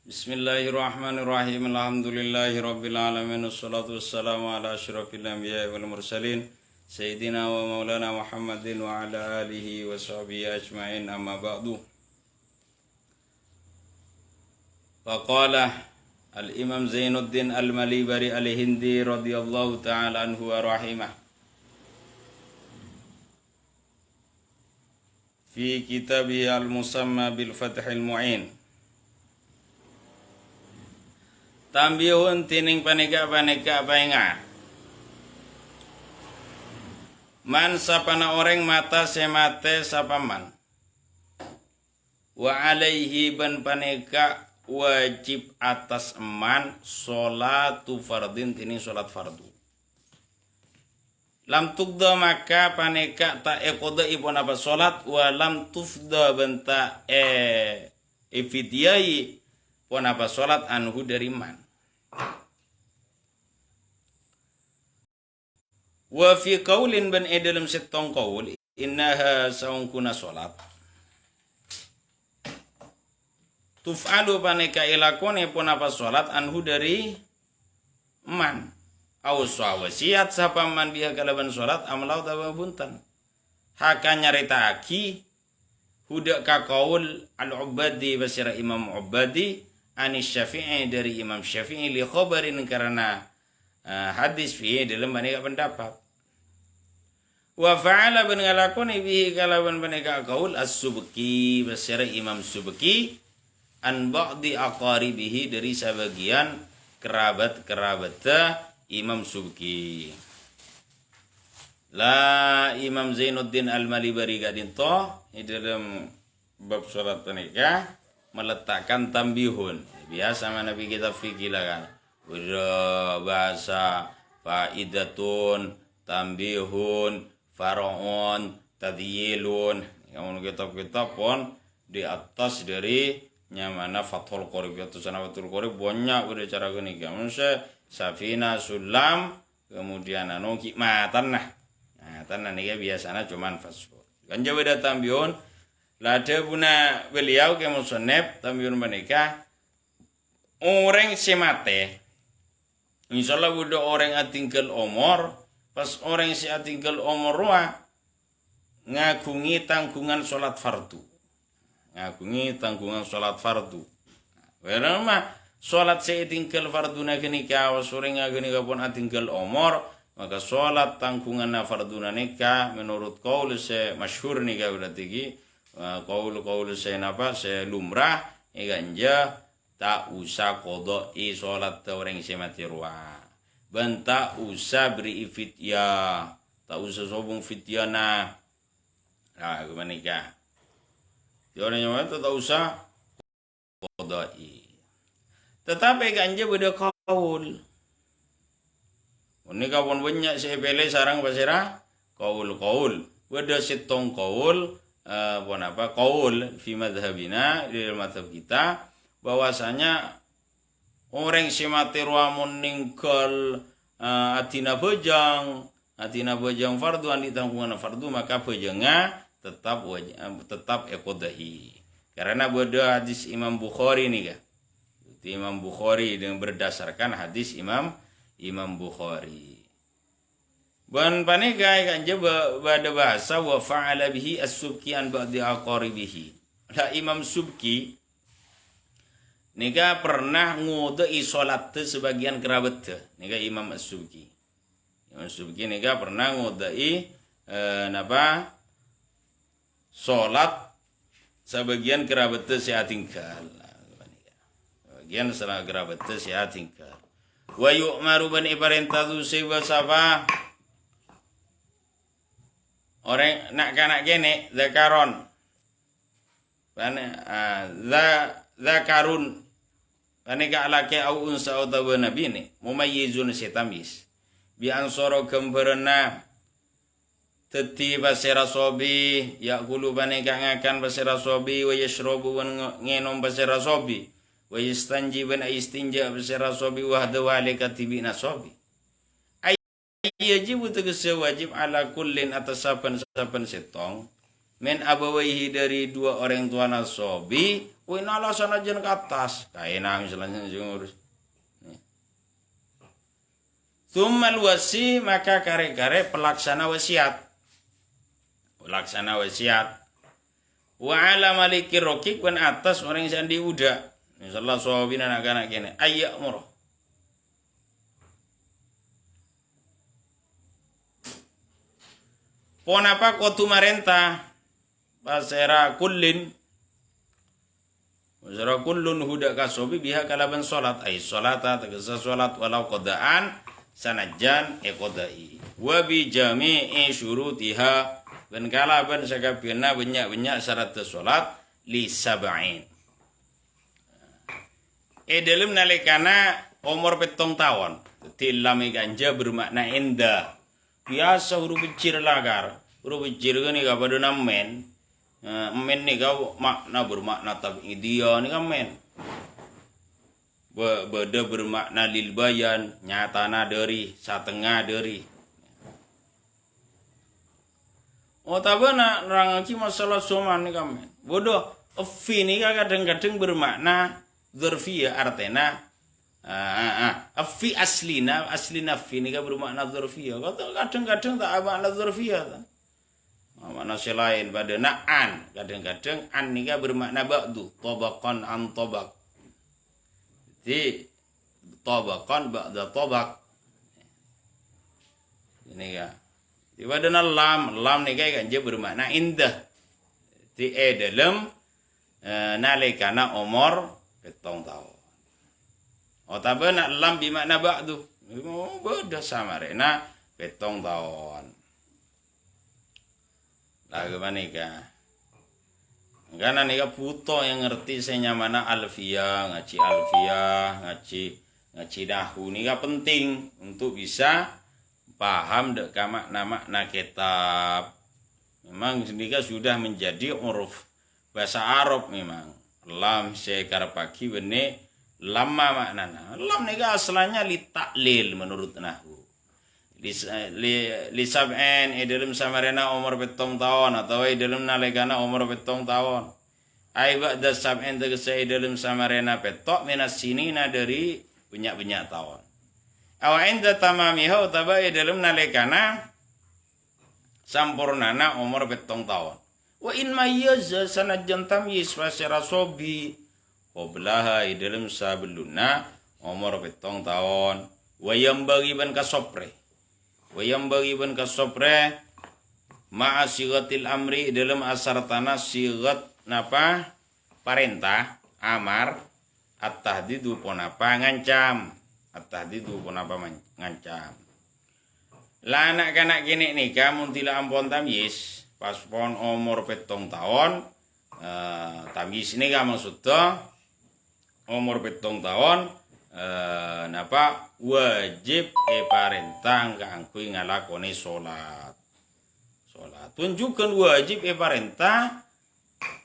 Bismillahirrahmanirrahim. Alhamdulillahirabbil alamin. Wassalatu wassalamu ala asyrafil anbiya'i wal mursalin sayyidina wa maulana Muhammadin wa ala alihi wa sahbihi ajma'in. Amma ba'du. Faqala al-Imam Zainuddin al-Malibari al-Hindi radhiyallahu ta'ala anhu wa rahimah fi kitabihi al-musamma bil Fathil Mu'in. Tambihun tining paneka-paneka painga. Man sapana orang mata semate sapaman. Wa alaihi ban paneka wajib atas eman sholatu fardin tining sholat fardu. Lam tugda maka paneka ta ekoda ipon apa sholat wa lam tufda benta ifidiyai pon apa sholat anhu dari man. Wa fi qaulin ban dalam setong qaul innaha saungkuna salat tuf'alu paneka ilakone pun apa salat anhu dari man au wasiat sapa man biha kalaban salat amlau tawa buntan haka nyarita aki hudak ka qaul al-Ubadi basira Imam Ubadi anis Syafi'i dari Imam Syafi'i li khabarin karena hadis fi dalam banyak pendapat. Wa fa'ala bin ngalakoni bihi kalawan banyak qaul as-Subki basira Imam Subki an ba'di aqaribihi dari sebagian kerabat Imam Subki. La Imam Zainuddin al-Malibari gadinto di dalam bab salat nikah meletakkan tambihun. Biasa mana Nabi kita fikir lah kan. Udah bahasa faidatun, tambihun, faraon, tadyilun. Yang kitab-kitab pun di atas dari nyamana Fathul Qorib atau sana Fathul Qorib banyak udah cara gini. Manusia Safina Sulam kemudian anu hikmatan nah. Nah, tanah ini biasanya cuman fasbur. Kan jauh ada tambihun. Lada puna beliau ke musonep tambihun menikah orang semate. Insyaallah budak orang atinggal umur, pas orang si atinggal umur ruah ngagungi tanggungan sholat fardu. Ngagungi tanggungan sholat fardu. Karena mah sholat si atinggal fardu nikah, sering ngaguni kapun atinggal umur, maka sholat tanggungan fardu nikah menurut qaul se masyhur nikah berarti qaul se napa se lumrah ganja tak usah qodoi sholat orang semati ruah. Ben tak usah beri fidya, tak usah sobung fidyana. Nah, gimana nikah? Orang yang tak usah qodoi. Tetapi ganja beda kaul. Ini kawan banyak saya pilih sarang pasirah kaul. Beda setong kaul, apa kaul fi madhabina di dalam madhab kita. Bahwasanya orang semati ruamun ninggal atina bejang fardu andi tanggungan fardu maka bejangnya tetap ekodahi karena beda hadis Imam Bukhari nih kan Imam Bukhari dengan berdasarkan hadis Imam Bukhari ban panegai kan jeba pada bahasa wa fa'ala bihi as-Subki an ba'di aqaribihi la Imam Subki nika pernah ngudai sholat sebagian kerabat nika Imam As-Subki. Imam As-Subki nika pernah ngudai sholat sebagian kerabat saya tinggal. Bagian salah kerabat saya tinggal. Wa yu'maru ban iparentadu sewa sapa orang nak kanak gene zakaron. Zakarun Panika alake au unsa utawa nabi ni mumayyizun setamis bi ansoro gemberna teti basira sobi yakulu panika ngakan basira sobi wa yashrabu wan ngenom basira sobi wa yastanji ban istinja basira sobi wa hada walika tibina sobi ay yajib tegese wajib ala kullin atas saben setong men abawaihi dari dua orang tua nasobi Wih nala sana jen ke atas. Kaina misalnya ngurus. Tsummal wasi maka kare-kare pelaksana wasiat. Pelaksana wasiat. Wa ala maliki rokik wan atas orang yang sandi uda. Misalnya sahabin anak-anak kene ayyak murah. Pon apa kotu marenta pasera kullin pasera kullun huda kasobi biha kalaban salat ay salata tegesa salat walau qadaan sanajan qadai wa bi jami'i syurutiha ben kalaban sakabina banyak-banyak syarat salat li sab'in dalam nalikana umur 7 tahun tilami ganja bermakna indah biasa huruf kecil lagar huruf kecil kan nih pada men men nih kau makna bermakna tapi dia nih kan men beda bermakna lil bayan nyatana dari setengah dari tapi nak rangi masalah soman nih kan men bodoh fi nih kadang-kadang bermakna dzarfiyah artinya fi aslina fi ini kan bermakna dzarfiyah. Kadang-kadang tak makna dzarfiyah. Makna selain pada na'an. Kadang-kadang an ini kan bermakna ba'du. Tabaqan an tabaq. Jadi tabaqan ba'da tabaq. Ini kan. Di pada lam ini kan dia bermakna indah. Di dalam nalikana umur 7 tahun. Tapi nak lam bimakna ba'du. Beda sama rena 7 tahun. Lagu mana kah? Karena nika puto yang ngerti saya mana alfiyah, ngaji nahu nika penting untuk bisa paham dek makna kitab. Memang nika sudah menjadi uruf bahasa Arab memang. Lam sekar pagi bene lama maknana. Lam nika asalnya li taklil menurut nahwu. Li sab'in dalam samarena umur 7 tahun atau dalam nalikana umur 7 tahun. Ai ba'da sab'in tegese dalam samarena petok minas sinina dari banyak-banyak tahun. Awa inda tamamiha utawa dalam nalikana sampurnana umur 7 tahun. Wa in mayyaza sanajan tamyiz wa sirasobi qablaha dalam sabeluna umur 7 tahun wayam bagi ban kasopre ma'a sigatil amri dalam asartana sigat napa parentah amar at-tahdidu pun apa ngancam at-tahdidu pun apa ngancam lah anak-anak kene nikah mun tila ampun tamyiz pas pon umur 7 tahun tamyiz nikah maksudnya umur 7 tahun napa wajib parentang kangkui ngalakoni salat tunjukkan wajib parentah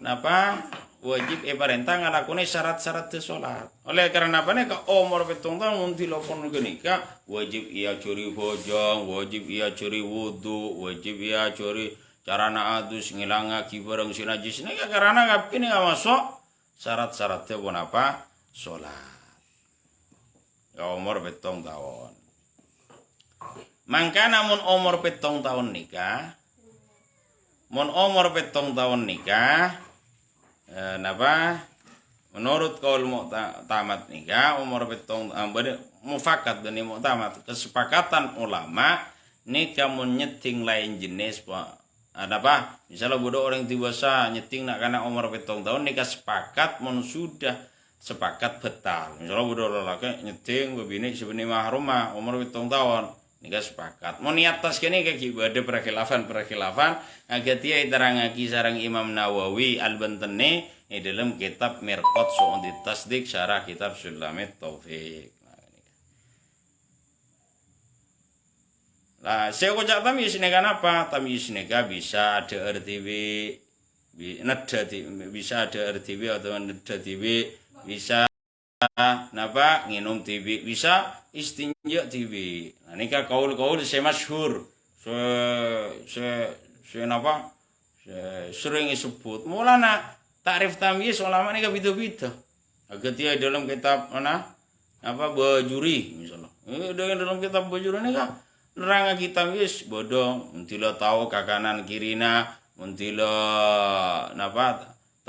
napa wajib parentah ngalakoni syarat-syarat salat oleh karena apa nih ke umur 7 tahun munti lopon genika wajib ia curi bojong wajib ia curi wudu wajib ia curi carana adus ngilanga kibareng sinajis ini karena ngapin nggak masuk syarat-syaratnya pun apa salat umur 7 tahun. Mangka namun umur 7 tahun nikah, mun umur 7 tahun nikah, napa? Menurut kaul mu'tamad nikah umur 7 mufakat dan mu'tamad kesepakatan ulama nikah mun nyeting lain jenis ada apa? Misalnya bodoh orang dewasa nyeting nak karena umur 7 tahun nikah sepakat mun sudah sepakat betal. Misalnya bodoh lelaki nyeting begini sebenarnya mahrumah umur 7 tahun nikah sepakat. Mau niat tas kene kayak ibadah perkhilafan agak tiai terangaki sarang Imam Nawawi Al-Bantani dalam kitab Mirqat Su'ud Tasdik syarah kitab Sulamit Taufik. Lah saya kocak tamyiz nikah apa? Tamyiz nikah bisa ada RTW bisa ada RTW atau nada TV bisa napa nginum TV bisa istinja TV. Nah nikah kaul saya masyhur napa sering disebut mulana Takrif tamyiz ulama ini beda-beda. Ketika dalam kitab mana bajuri misalnya. Dalam kitab bajuri ini kan nerang kita wis bodong untilo tahu ke kanan kirina untilo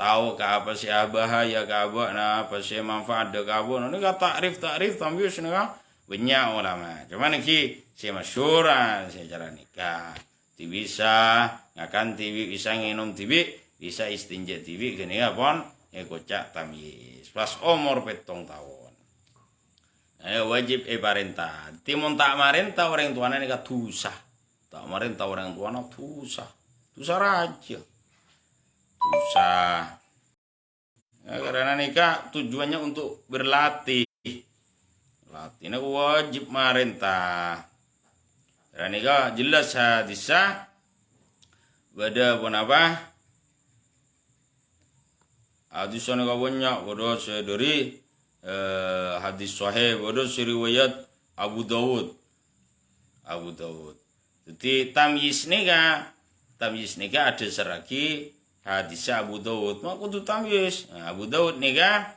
tahu ke apa sih bahaya ke apa sih manfaat ke apa ini kan takrif tamyiz ini kan banyak ulama. Cuman ki si masyhur secara nikah bisa ngakan tibi bisa nginum tibi bisa istinja tibi gini apon kocak tamyiz pas umur 7 tahun. Wajib parenta. Timun tak marenta orang tuanya ni tusa. Tak marenta orang tuanya tusa. Tusa raja. Tusa. Karena nikah tujuannya untuk berlatih. Latih ini wajib marenta. Karena nikah jelas hadisah. Bada pun apa? Hadisah nikah banyak. Bada sedari. Hadis sahih bodoh riwayat Abu Dawud. Jadi tamyiz nikah ada seragi hadis Abu Dawud. Maka itu tamyiz. Abu Dawud nikah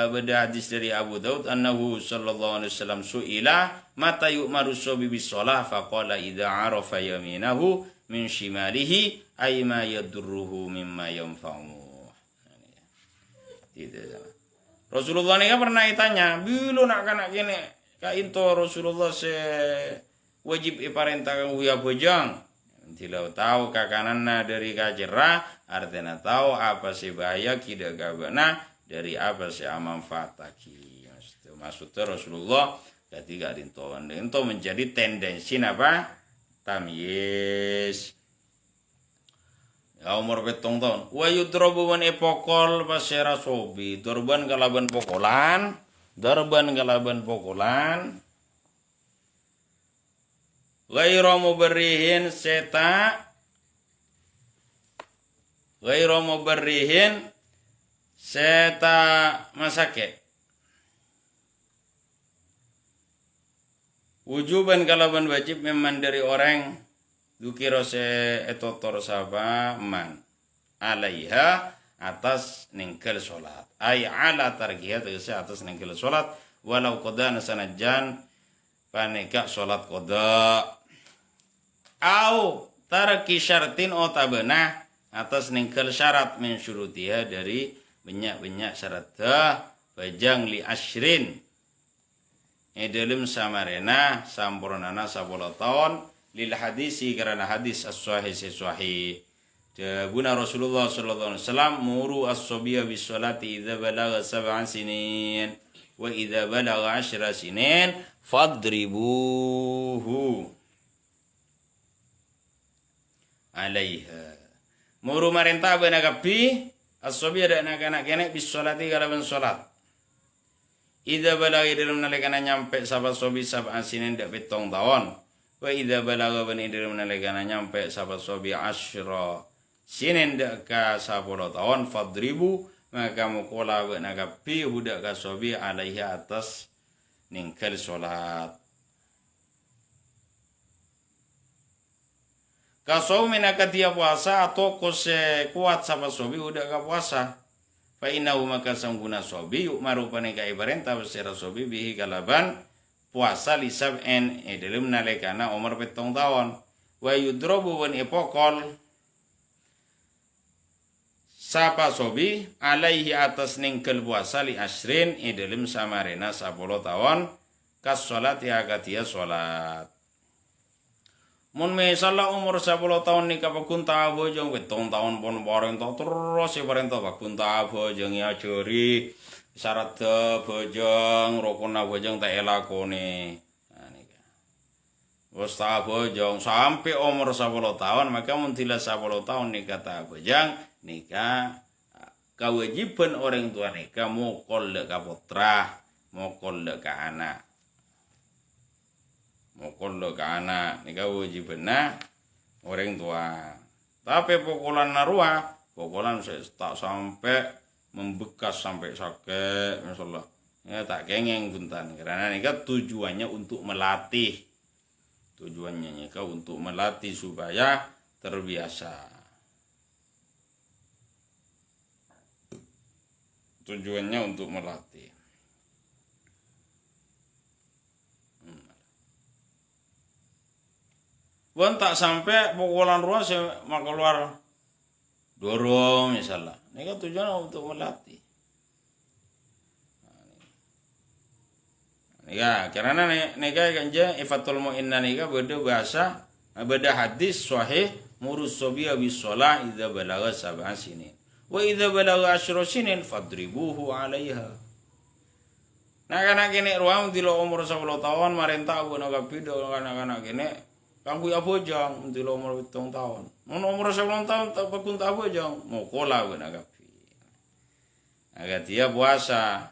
beda hadis dari Abu Dawud annahu sallallahu alaihi wasallam su'ila mata yu'maru sabi bis shalah faqala idza arafa yaminahu min shimalihi ay ma yadurruhu mimma yanfa'u. Tidak. Rasulullah ini kan pernah ditanya, bila nak kanak kene kainto Rasulullah se wajib iparentah uya bojang. Tidak tahu kakanana dari kajera, artinya tahu apa sih bahaya tidak gabana dari apa sih manfaat taki. Maksudnya Rasulullah ketika itu menjadi tendensi apa? Tamyiz. Ya umur 7 tahun. Wa yudrabu man epokol pasera sobi. Dorban kalaban pokolan. Ghairu mubarrihin seta masake. Wujuban kalaban wajib memang dari orang dukiro se etotor saba man alaiha atas ningkel solat ay ala targiha tegese atas ningkel solat walau qada sanajan paneka solat qada au tarki syartin otabana atas ningkel syarat min syurutiha dari banyak syarat bajang li asyrin dalam samarena sampurnana 10 tahun lil hadisi karena hadis as-sahih Buna Rasulullah sallallahu alaihi wasallam muru as-sabiya bis salati idza balagha 7 sinin wa idza balagha 10 sinin fadribuhu alaiha. Muru marenta bana kapi as-sabiya dan anak-anak kene bis salati kalaban salat. Idza balagha dalam nalikana nyampe sahabat sobi 7 sinin dak 7 tahun. Wa idza balagha bani dalam nalikana nyampe sahabat sobi 10 sinin dak ka 10 tahun fadribu maka mukola bana kapi budak ka sobi alaihi atas ningkal salat. Kasau menaka dia puasa atau kose kuat sahabat sobi udah ka puasa. Fa innahu maka sangguna sobi yuk marupane ka ibarenta bersera sobi bihi kalaban puasa lisab en dalam nalekana umur 7 tahun. Wa yudrobu wan epokol sapa sobi alaihi atas ningkel puasa li asrin dalam samarena 10 tahun kas salat ya katia salat. Mun misalnya umur 10 tahun nikah pakunta bojong 7 tahun pun parentah terus si parentah pakunta bojong ya juri syarat bojong rokona bojong tak elakone. Nah nikah. Wes ta bojong sampai umur 10 tahun maka mun tila 10 tahun nikah ta bojong nikah kewajiban orang tua nikah mukol ka putra, mukol ka anak. Mukul ke anak nikah wajibna orang tua. Tapi pukulan narua, pukulan tak sampai membekas sampai sakit masalah. Ya tak kengeng buntan karena nikah tujuannya untuk melatih. Tujuannya nikah untuk melatih supaya terbiasa. tujuannya untuk melatih. Bukan tak sampai pukulan ruas mau keluar dorong misalnya. Ini kan tujuannya untuk melatih. Ya, karena nega ganja ifatul mu'inna nega beda bahasa, beda hadis sahih murus sobiya bis shalah idza balagha sab'a sinin. Wa idza balagha 10 sinin fadribuhu 'alaiha. Nah kana kene ruang dilo umur 10 tahun marentah abono kapido kana kene kanggo ya bojang dilo umur 7 tahun. Mun umur 10 tahun tak pakun tak bojang mau kola bona kapi. Aga dia puasa.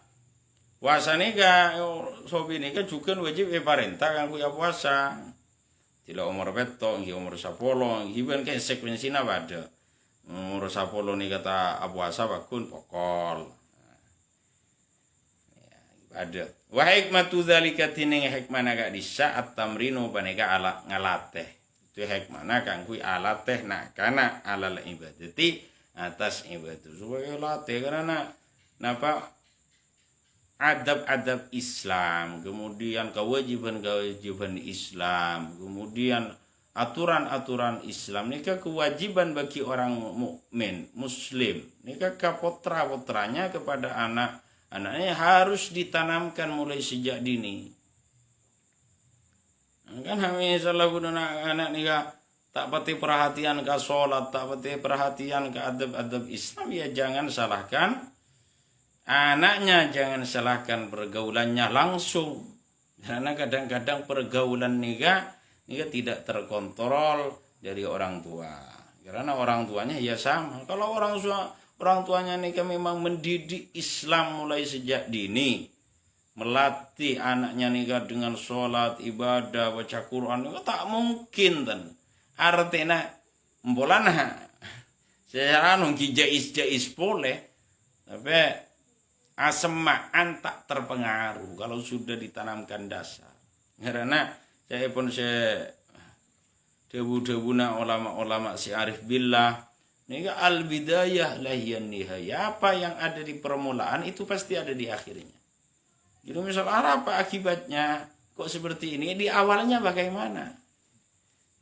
Puasa nika sobi nika juga wajib parentah kanggo ya puasa. Dilo umur beto nggih umur 10 nggih kan sekuensina pada. Umur 10 nika ta puasa pakun pokol. Ada wa hikmatu dzalika tining hikmana ka di saat tamrinu paneka ala ngalateh itu hikmana kanggo alateh nak kana alal ibadati atas ibadah supaya latih karena napa adab-adab Islam kemudian kewajiban Islam kemudian aturan-aturan Islam nika kewajiban bagi orang mukmin muslim nika ka putra-putranya kepada anaknya harus ditanamkan mulai sejak dini. Kan misalnya anak nika tak pati perhatian ke sholat, tak pati perhatian ke adab-adab Islam, ya jangan salahkan anaknya, jangan salahkan pergaulannya langsung. Karena kadang-kadang pergaulan nika tidak terkontrol dari orang tua. Karena orang tuanya ya sama. Kalau orang tuanya nika memang mendidik Islam mulai sejak dini, melatih anaknya nika dengan sholat, ibadah, baca Quran, nika tak mungkin kan. Artinya mbolana secara nungki jais boleh, tapi asemaan tak terpengaruh kalau sudah ditanamkan dasar. Karena saya pun debu-debuna ulama-ulama si arif billah nika al-bidayah lahiyan nihaya. Apa yang ada di permulaan itu pasti ada di akhirnya. Jadi misal apa akibatnya kok seperti ini? Di awalnya bagaimana?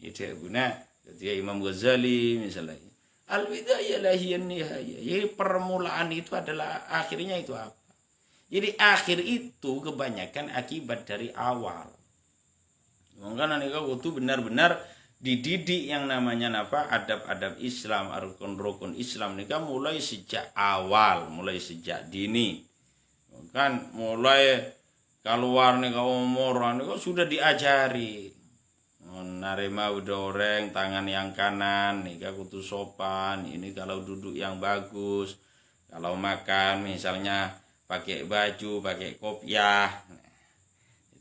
Itu guna ketika Imam Ghazali misalnya. Al-bidayah lahiyan nihaya. Jadi permulaan itu adalah akhirnya itu apa? Jadi akhir itu kebanyakan akibat dari awal. Mungkin nika itu benar-benar dididik yang namanya apa adab-adab Islam, rukun-rukun Islam nika mulai sejak awal, mulai sejak dini. Kan mulai keluar nika umur nika sudah diajari. Narima udoreng tangan yang kanan nika kudu sopan, ini kalau duduk yang bagus. Kalau makan misalnya pakai baju, pakai kopiah.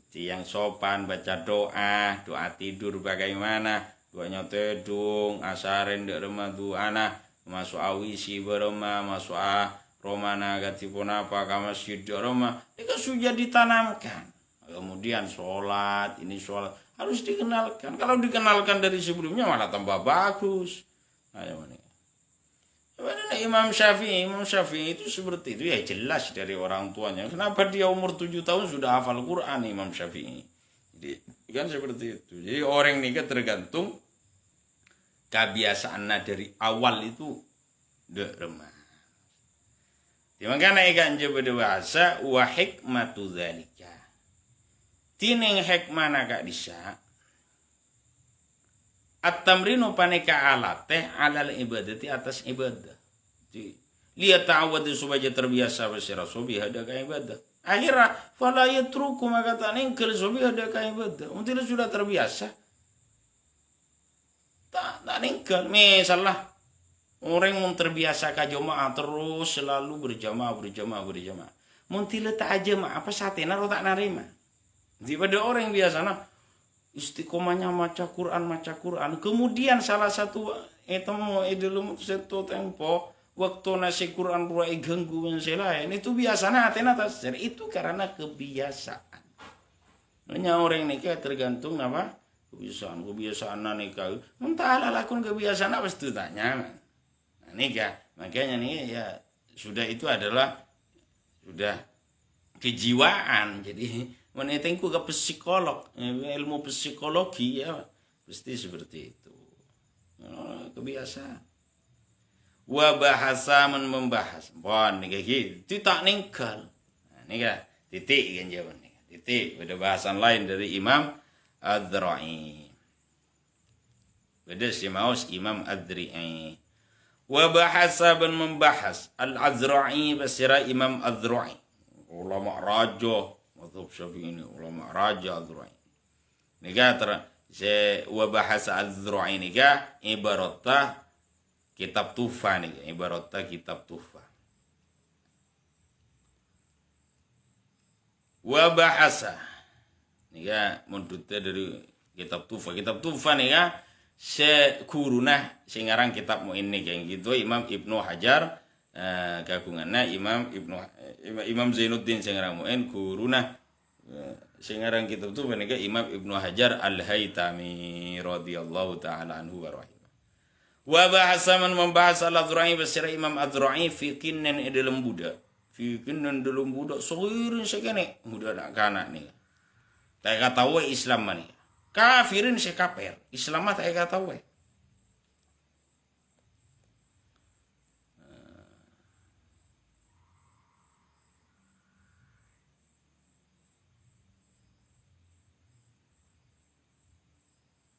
Yang sopan baca doa tidur bagaimana, doanya tedung, asaren dek remah duana, masuk awisi beremah, masuk romana gatipun apa ka masjid remah, itu sudah ditanamkan. Kemudian sholat, ini sholat harus dikenalkan. Kalau dikenalkan dari sebelumnya malah tambah bagus. Ayo nih. Imam Syafi'i itu seperti itu ya jelas dari orang tuanya. Kenapa dia umur 7 tahun sudah hafal Quran Imam Syafi'i? Jadi kan seperti itu. Jadi orang ini tergantung kebiasaan dari awal itu remah. Makanya ikan jebeda bahasa wa hikmatu dzalika. Tining hikmana kak disa. At-tamrinu paneka alateh alal ibadati atas ibadah. Lihat ta'awadu supaya terbiasa bersira sobi ada ka ibadah. Akhirnya fala yatruku maka taningkel sobi ada ka ibadah. Until sudah terbiasa. Tak ningkel. Misalnya orang yang terbiasa ka jamaah terus selalu berjamaah. Muntil tak jamaah apa satena ro tak narima. Daripada orang yang biasa istiqomahnya maca Quran. Kemudian salah satu dulu satu tempo waktu nasi Quran ruai ganggu selain itu biasanya atena tasir itu karena kebiasaan. Hanya orang nikah tergantung apa kebiasaan nikah. Mentah lakon kebiasaan apa itu tanya. Nikah makanya nih ya sudah itu adalah sudah kejiwaan. Jadi menetengku ke psikolog, ilmu psikologi ya pasti seperti itu. Kebiasaan. Wa bahasa membahas. Bon nih gitu tak ninggal. Nah, ini kan titik kan jawabannya. Titik ada bahasan lain dari Imam Adzra'i. Beda si maus Imam Adzra'i. Wa bahasa membahas Al-Adzra'i basira Imam Adzra'i. Ulama raja mazhab Syafi'i ini ulama raja Adzra'i. Ini kan wa bahasa Adzra'i ini kan ibaratnya kitab Tuhfah nih, ibaratnya kitab Tuhfah. Wa bahasa. Nih ya, mundutnya dari kitab Tuhfah. Kitab Tuhfah nih ya, sekuruna singarang kitab mu ini kayak gitu Imam Ibnu Hajar kagungannya Imam Zainuddin singarang muin kuruna singarang kitab Tuhfah nih ya Imam Ibnu Hajar Al-Haytami radhiyallahu taala anhu wa rahimah. Wa bahasa man membahas al-Adzra'i basira Imam Adzra'i fi kinnan dalam budak. Fi kinnan dalam budak sawirin sekene budak nak kana ni. Tak kata we Islam mani. Kafirin sekaper. Islam mah tak kata we.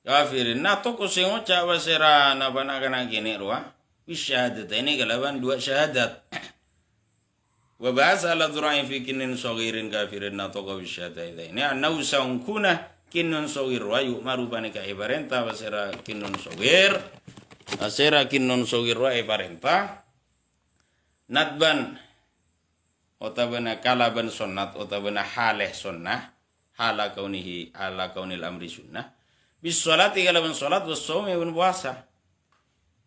Kafirin na to ko sing oca wasira na bana kana gini ruah bisyahadat ini kalawan dua syahadat wa bahasa al-Adzra'i fi kinnin saghirin kafirin na to ko bisyahadat ini anau sangkuna kinnun saghir wa yu'maru banika ibarenta wasira kinnun saghir asira kinnun saghir wa ibarenta nadban otabana kalaban sunnat otabana haleh sunnah hala kaunihi ala kaunil amri sunnah bis sholati kalaban sholat was shaumi wan puasa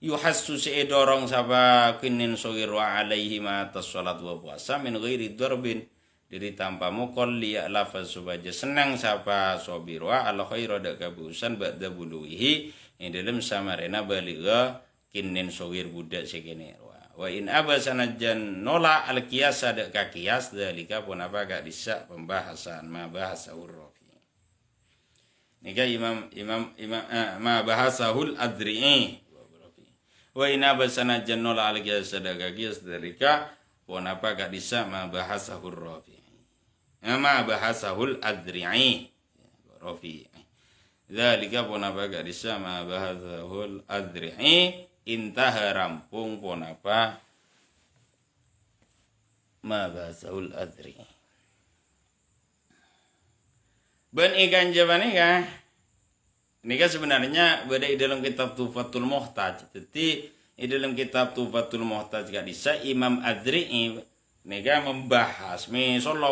yuhassu dorong sapa kinin sogir wa alaihi ma tas sholat wa puasa min ghairi darbin diri tanpa mukol liya lafaz subaja senang sapa sobir wa al khairu da kabusan ba'da buluhi ing dalam samarena baligha kinin sogir budak sekene wa in abasanajan nola al qiyas da ka qiyas dalika pun apa gak bisa pembahasan ma bahasa uruf. Nika ma bahasahul Adzra'i wa ina basana jannola alqiya sadaka qiyas dalika pon apa gak bisa ma bahasahul Rafi'i ma bahasahul Adzra'i Rafi'i dalika pon apa gak bisa ma bahasahul Adzra'i intaha rampung pon apa ma bahasahul Adzra'i. Ben ikan jawabannya kan, ini kan sebenarnya beda di dalam kitab Tuhfatul Muhtaj. Jadi di dalam kitab Tuhfatul Muhtaj gak bisa Imam Adzra'i nega membahas misalnya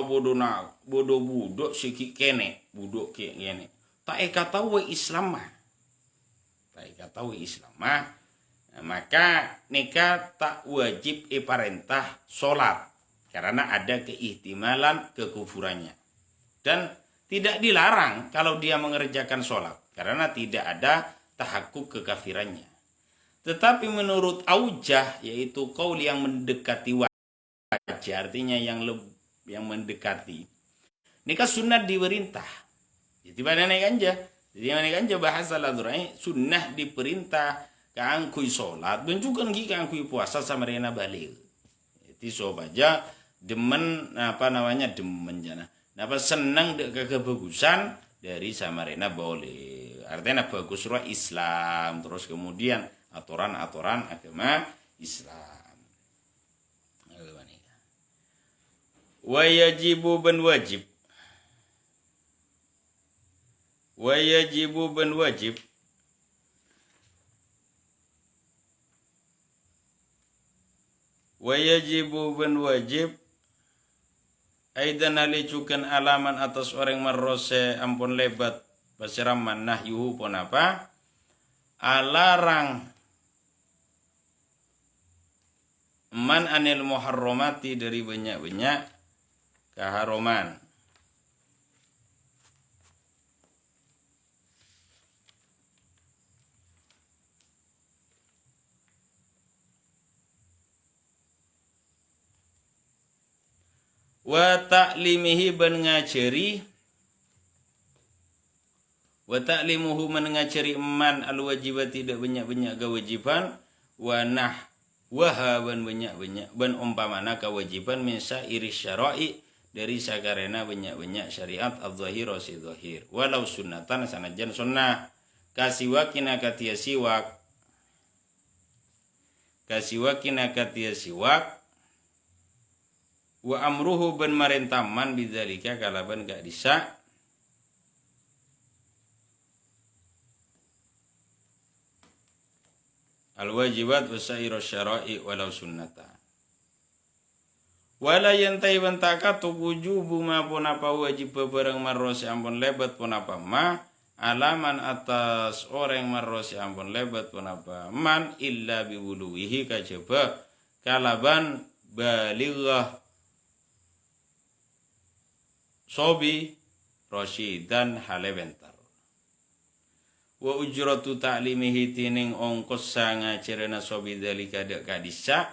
bodoh sikit kene budok kene. Tak kata we Islam mah, maka nega tak wajib iparentah sholat karena ada keihtimalan kekufurannya dan tidak dilarang kalau dia mengerjakan sholat karena tidak ada tahakkuk kekafirannya. Tetapi menurut aujah yaitu qaul yang mendekati wajah artinya yang mendekati. Nikah sunnah diperintah. Jadi mana ganja? Jadi mana ganja bahasa Adzra'i sunnah diperintah kaangkui sholat dan juga ngi kaangkui puasa sama rena balik. Jadi sobaja demen demen jana. Napa senang kebagusan dari Samarena boleh. Artinya bagus roh Islam. Terus kemudian aturan-aturan agama Islam. Wa yajibu ben wajib. Wa yajibu ben wajib. Wa yajibu ben wajib. Aidan alicukan alaman atas orang marrose ampun lebat pasiraman nahyuhu pun apa alarang man anil muharramati dari banyak-banyak keharuman. wa ta'limihi ban ngajari wa ta'limuhu man ngajari man al wajibat tidak banyak-banyak kewajiban wa nahwaha ban banyak-banyak ban umpamana kewajiban min sa'iri syara'i dari sakarena banyak-banyak syariat az-zahira si zahir walau sunnatan sanajan sunnah kasiwakina katia siwak wa amruhu ban marentaman bidzalika kalaban gak disa al wajibat wasairu syara'i walau sunnata wala yantai bantaka tujubu ma pun apa wajib beberang marrosi ampun lebat pun apa ma alaman atas orang marrosi ampun lebat pun apa man illa biwuluwihi kajaba kalaban balighah sobi rosyidan halebentar wa ujratu ta'limihi tining ongkos sanga cerena sobi dalika dek kadisa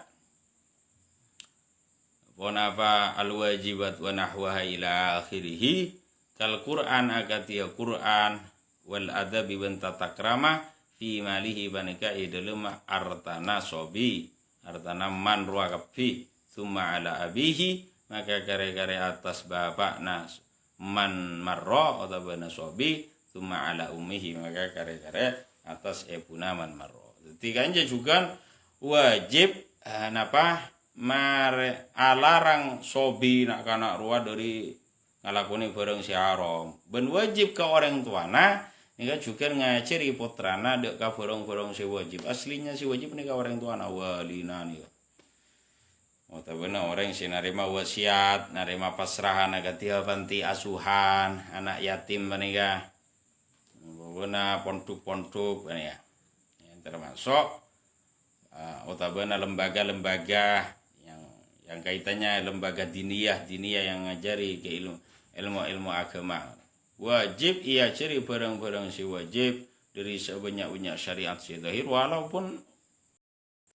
pun apa al wajibat wa nahwaha ila akhirih kal Qur'an akatia Qur'an wal adabi ban tatakrama fi malihi banika idalem artana sobi artana man ruakapi summa ala abihi maka kare-kare atas bapakna man marra atau bana sobi summa ala ummihi maka kare-kare atas ebuna man marra. Ketiganya juga wajib napa mare alarang sobi nak kana ruwa dari ngalakuni barang si haram. Ben wajib ke orang tuana nika juga ngajari putrana dek ka barang-barang si wajib. Aslinya si wajib nika orang tuana walina nih. Oh tabena orang si narima wasiat, narima pasrahan agatia panti asuhan, anak yatim menika. Bagaimana pondok-pondok ya. Termasuk otabena lembaga-lembaga yang kaitannya lembaga diniyah yang ngajari ke ilmu agama. Wajib ia cari barang-barang si wajib dari sebanyak-banyak syariat si zahir walaupun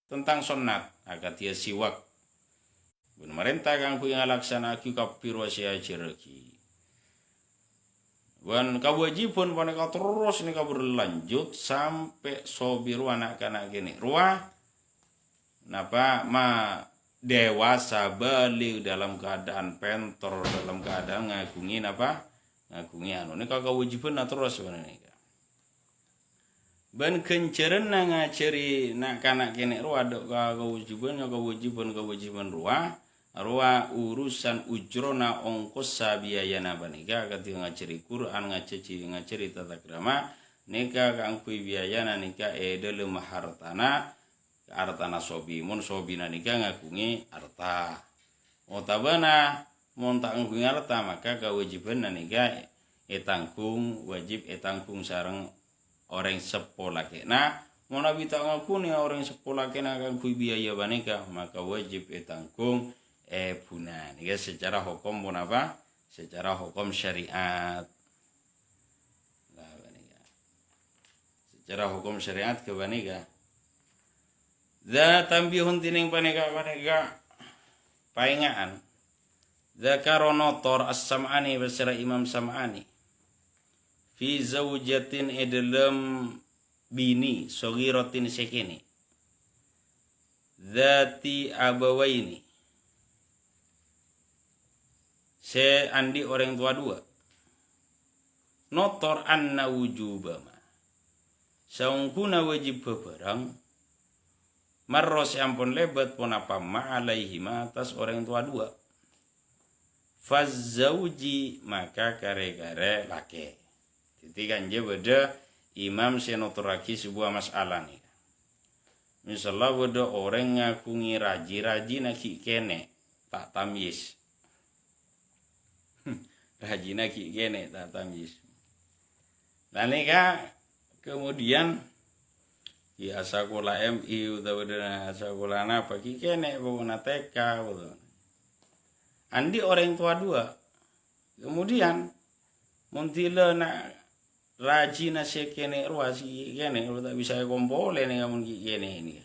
tentang sunnat agak dia siwak. Pemerintah kang punya laksana aki kapir wasia cereki. Wan kewajiban paneka terus nika berlanjut sampai sobiru anak-anak gini. Ruah napa ma dewasa balik dalam keadaan pentor dalam keadaan ngagungi napa ngagungi anu nika kewajiban terus sebenarnya. Ban kenceren ngaceri nak kanak kene ruah ada kewajiban ruah urusan ujrona ongkos sabiayana banika ketika ngaceri Quran ngaceri tata krama nika kang kui biayana nika dalam hartana artana sobi mun sobina nika ngagungi arta otabana mun tak ngagungi arta maka kewajiban nika etangkung wajib etangkung sareng orang sepolah kena mun abi tak ngakuni orang sepolah kena kang kui biaya banika maka wajib etangkung bunan ya secara hukum pun apa secara hukum syariat lah banika secara hukum syariat ke banika za tambihun tining banika paingaan zakaronotor as-sam'ani bersara Imam Sam'ani fi zawjatin dalam bini sogiratin sekini zati abawaini se andi orang tua dua notor anna wujubama saungkuna wajib beberang marros ampun lebat pun apa ma'alaihima atas orang tua dua fazzauji maka kare-kare lake titikan je beda imam senotoraki sebuah masalah nih misalnya beda orang ngakungi raji naki kene tak tamyiz rajina ki kene tak tamyiz. Lanika kemudian ya sekolah MI utawa sekolah apa ki kene pokoknya TK gitu. Andi orang tua dua. Kemudian muntila nak rajina sekene ruasi kene kalau tak bisa kompole nih kamu ki kene ini.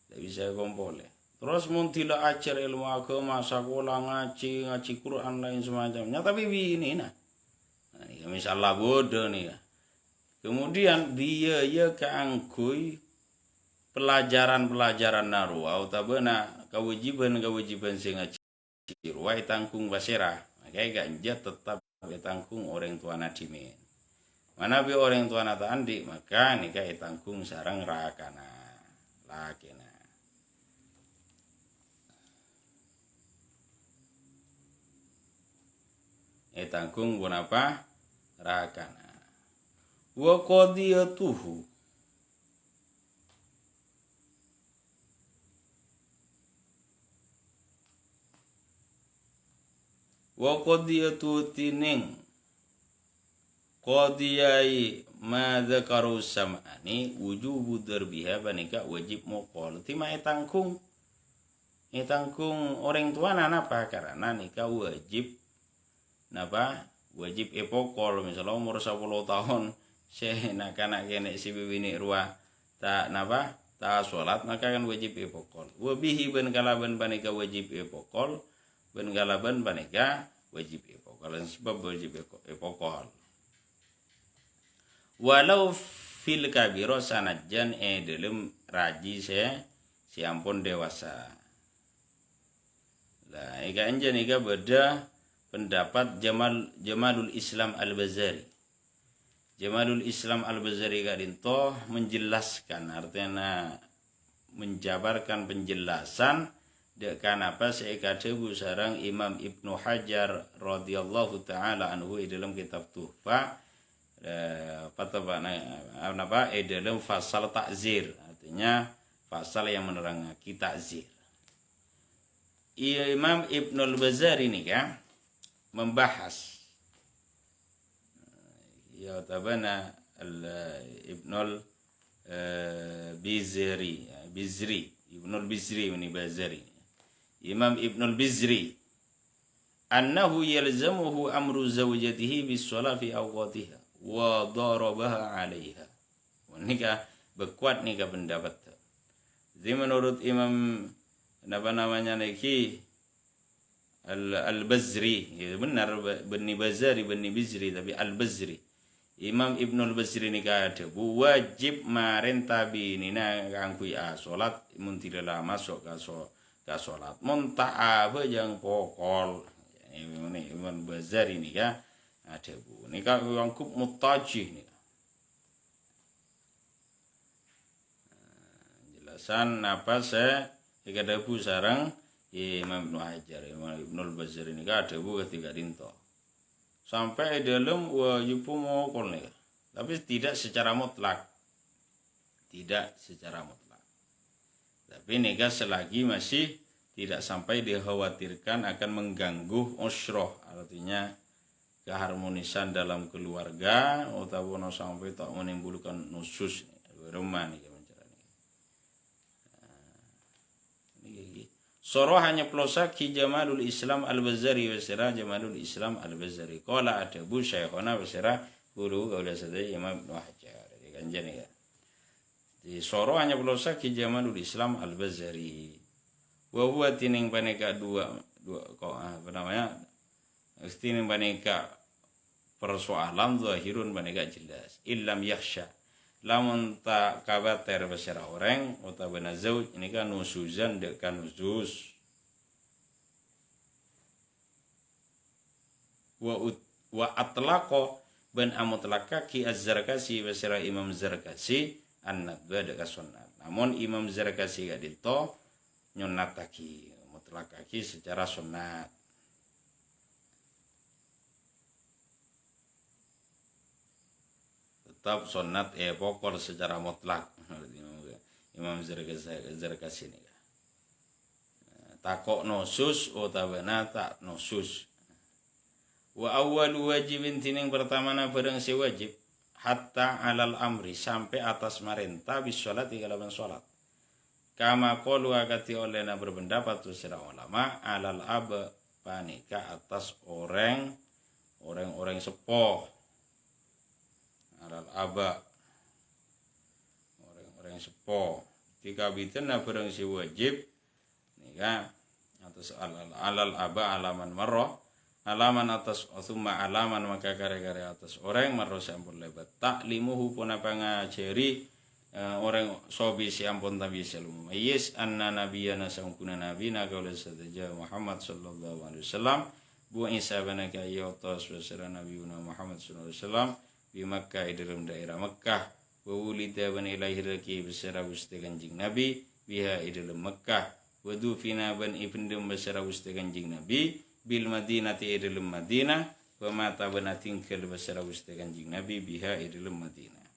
Tak bisa kompole. Terus mun tidak ajar ilmu agama, sekolah ngaji Quran lain semacamnya, tapi ini nah. Nah, misalnya bodoh nih ya. Kemudian dia ya keanggui pelajaran-pelajaran narua utabana kewajiban sing ngaji ruai tanggung basera. Makanya ganja tetap tanggung orang tua nadimin. Mana bi orang tua nata andi maka nikah tanggung sarang rakana lakina. Tanggung pun apa? Rakana. Wa qadiyatuhu. Wa qadiyatu tining. Qadiyai ma dzakaru sam'ani wujubu darbiha banika wajib muqal. Tima tanggung. Tanggung orang tua napa karena nikah wajib napa wajib epokol misalnya umur 10 tahun nak kene si bibini ruah tak napa tak sholat maka kan wajib epokol wabihi ben kalaban panika wajib epokol ben kalaban panika wajib epokol sebab wajib epokol walau fil kabiro sanajan dalam raji si ampun dewasa lah ika anjen ika beda pendapat Jamalul Islam Al-Bazari. Jamalul Islam Al-Bazari kadinto menjelaskan artinya menjabarkan penjelasan dekan apa seikadebu sarang Imam Ibnu Hajar radhiyallahu taala anhu dalam kitab Tuhfa dalam fasal takzir artinya fasal yang menerangkan takzir. Imam Ibnu Al-Bazari ini kan membahas ya tabana Ibnul Bizri Ibnul Bizri ini Bazari Imam Ibnul Bizri annahu yalzamuhu amru zawjatihi bis-shalah fi awqatiha wa darabaha 'alaiha. Nikah berkuat nikah pendapat. Jadi menurut Imam apa namanya niki Al-Bazri, ya benar Bani Bazari, Bani Bizri tapi Al-Bazri. Imam Ibnul Bazri ni kata wajib marenta binina kangkui salat mun tidak lama masuk ke salat. Mun tak apa yang pokol. Ini Imam Bazri ni ka ada bu. Ni ka wangkup mutajih ni. Jelasan apa saya ada bu sarang Imam Ibnu Hajar, Imam Ibnul Bazari ini ada bu ketika dinto sampai dalam wajibu mokol nih, tapi tidak secara mutlak, tapi nikah selagi masih tidak sampai dikhawatirkan akan mengganggu usroh, artinya keharmonisan dalam keluarga, ataupun sampai tak menimbulkan nusus rumah nih. Soroh hanya pelosak ki Jamalul Islam Al-Bazari wasira Jamalul Islam Al-Bazari. Qala adabu syekhona wasira guru kaula sadaya Imam Ibnu Hajar. Jadi kanjeng ya. Di soroh hanya pelosak ki Jamalul Islam Al-Bazari. Wa huwa tining paneka dua kok apa namanya? Tining paneka persoalan zahirun paneka jelas. Illam yakhsha lamun tak kabater bersara orang utabana zauj ini kan nusuzan dekan nusus wa atlaqo ban amutlaka ki az-Zarkasi bersara Imam Zarkasi an-nadba dekat sunnah namun Imam Zarkasi gadito nyunnataki mutlakaki secara sunnat tetap sunat pokok secara mutlak Imam Zarkasi ini takok nosus utabana tak nosus wa awwalu wajibin tining pertama na barang si wajib hatta alal amri sampai atas marenta bis sholat kalaban sholat kama qalu akati olehna berpendapat tu sira ulama alal aba panika atas orang sepuh alal aba orang sepuh jika bitana barang si wajib nika atas alal aba alaman marro alaman atas thumma alaman maka kare-kare atas orang marro sampun lebat taklimuhu pun apa ngajari orang sobi si ampun tabi salum yes anna nabiyana sangkuna nabi nagaula sadaja Muhammad sallallahu alaihi wasallam bu isa banaka yotos wasara nabiyuna Muhammad sallallahu alaihi wasallam di Makkah dalam daerah Makkah wa wulida ban ilaihi raki besara gusti kanjing nabi biha dalam Makkah wa dufina ban ibndum besara gusti kanjing nabi bil madinati dalam Madinah wa mata banating kel besara gusti kanjing nabi biha dalam Madinah.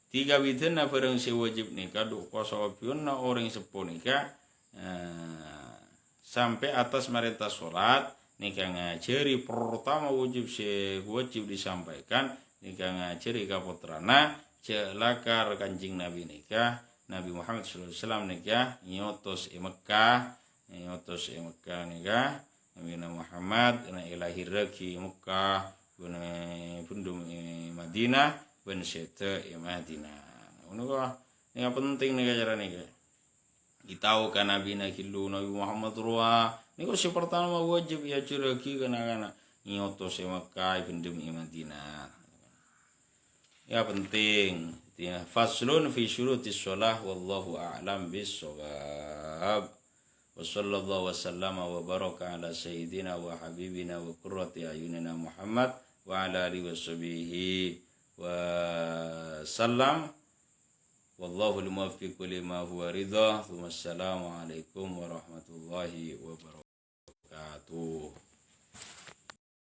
Tiga widana barang si wajib nikah duk kosopiun na orang sepuh nikah sampai atas merintah sholat nikah ngajari pertama wajib disampaikan nikah ngajari kaputrana celakar kanjing nabi nikah Nabi Muhammad SAW nikah nyotos Mekah nikah Nabi Muhammad na ilahi raki Mekah guna pundum Madinah ben sete Madinah. Ini yang penting nih cara nih. Itau kan Nabi Nabi Muhammad ruah. Ini kok si pertama wajib ya curaki kana nyotos Mekah pundum Madinah. Ya penting. Faslun fi syurutis shalah wallahu a'lam bis-shawab. Wa sallallahu wasallama wa baraka ala sayyidina wa habibina wa qurrati ayunina Muhammad wa ala alihi washabihi wa sallam wallahu al-muwaffiq lima huwa ridha. Assalamu alaikum warahmatullahi wabarakatuh.